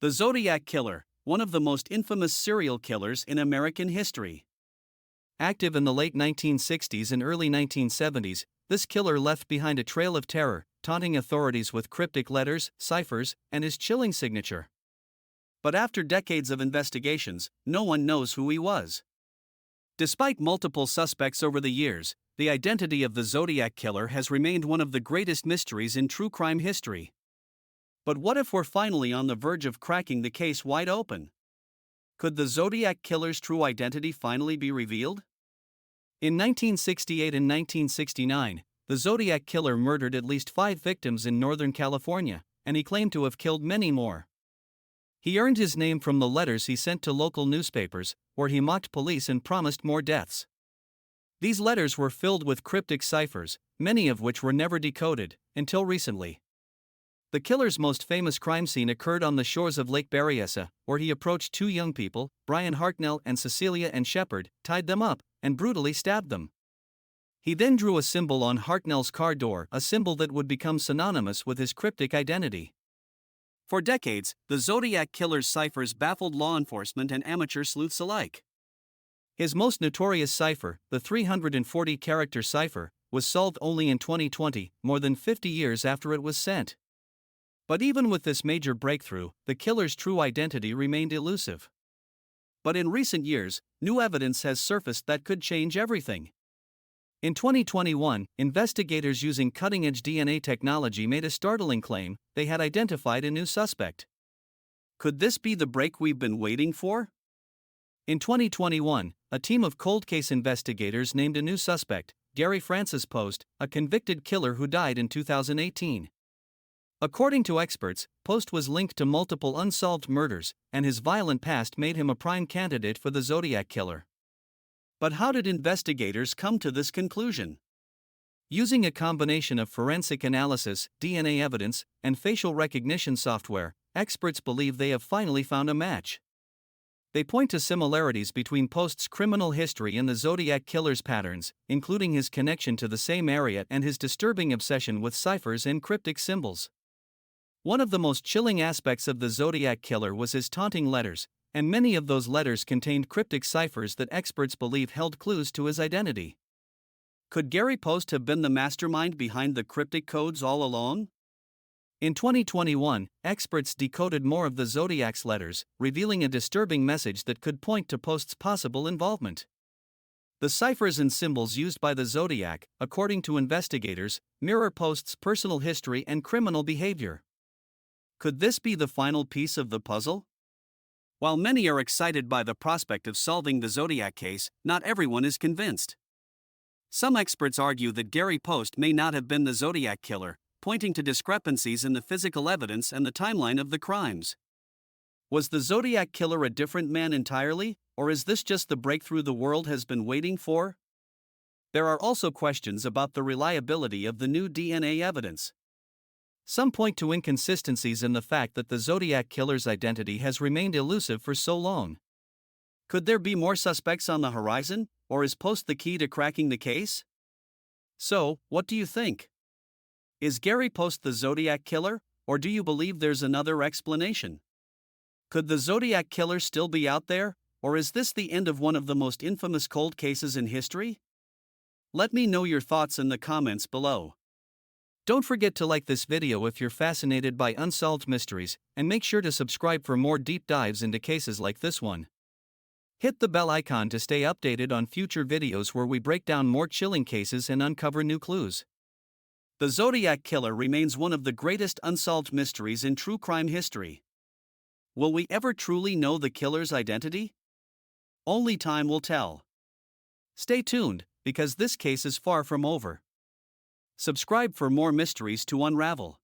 The Zodiac Killer, one of the most infamous serial killers in American history. Active in the late 1960s and early 1970s, this killer left behind a trail of terror, taunting authorities with cryptic letters, ciphers, and his chilling signature. But after decades of investigations, no one knows who he was. Despite multiple suspects over the years, the identity of the Zodiac Killer has remained one of the greatest mysteries in true crime history. But what if we're finally on the verge of cracking the case wide open? Could the Zodiac Killer's true identity finally be revealed? In 1968 and 1969, the Zodiac Killer murdered at least 5 victims in Northern California, and he claimed to have killed many more. He earned his name from the letters he sent to local newspapers, where he mocked police and promised more deaths. These letters were filled with cryptic ciphers, many of which were never decoded, until recently. The killer's most famous crime scene occurred on the shores of Lake Berryessa, where he approached 2 young people, Brian Hartnell and Cecilia Ann Shepard, tied them up, and brutally stabbed them. He then drew a symbol on Hartnell's car door, a symbol that would become synonymous with his cryptic identity. For decades, the Zodiac Killer's ciphers baffled law enforcement and amateur sleuths alike. His most notorious cipher, the 340-character cipher, was solved only in 2020, more than 50 years after it was sent. But even with this major breakthrough, the killer's true identity remained elusive. But in recent years, new evidence has surfaced that could change everything. In 2021, investigators using cutting-edge DNA technology made a startling claim: they had identified a new suspect. Could this be the break we've been waiting for? In 2021, a team of cold case investigators named a new suspect, Gary Francis Post, a convicted killer who died in 2018. According to experts, Post was linked to multiple unsolved murders, and his violent past made him a prime candidate for the Zodiac Killer. But how did investigators come to this conclusion? Using a combination of forensic analysis, DNA evidence, and facial recognition software, experts believe they have finally found a match. They point to similarities between Post's criminal history and the Zodiac Killer's patterns, including his connection to the same area and his disturbing obsession with ciphers and cryptic symbols. One of the most chilling aspects of the Zodiac Killer was his taunting letters, and many of those letters contained cryptic ciphers that experts believe held clues to his identity. Could Gary Post have been the mastermind behind the cryptic codes all along? In 2021, experts decoded more of the Zodiac's letters, revealing a disturbing message that could point to Post's possible involvement. The ciphers and symbols used by the Zodiac, according to investigators, mirror Post's personal history and criminal behavior. Could this be the final piece of the puzzle? While many are excited by the prospect of solving the Zodiac case, not everyone is convinced. Some experts argue that Gary Post may not have been the Zodiac Killer, pointing to discrepancies in the physical evidence and the timeline of the crimes. Was the Zodiac Killer a different man entirely, or is this just the breakthrough the world has been waiting for? There are also questions about the reliability of the new DNA evidence. Some point to inconsistencies in the fact that the Zodiac Killer's identity has remained elusive for so long. Could there be more suspects on the horizon, or is Post the key to cracking the case? So, what do you think? Is Gary Post the Zodiac Killer, or do you believe there's another explanation? Could the Zodiac Killer still be out there, or is this the end of one of the most infamous cold cases in history? Let me know your thoughts in the comments below. Don't forget to like this video if you're fascinated by unsolved mysteries, and make sure to subscribe for more deep dives into cases like this one. Hit the bell icon to stay updated on future videos where we break down more chilling cases and uncover new clues. The Zodiac Killer remains one of the greatest unsolved mysteries in true crime history. Will we ever truly know the killer's identity? Only time will tell. Stay tuned, because this case is far from over. Subscribe for more mysteries to unravel.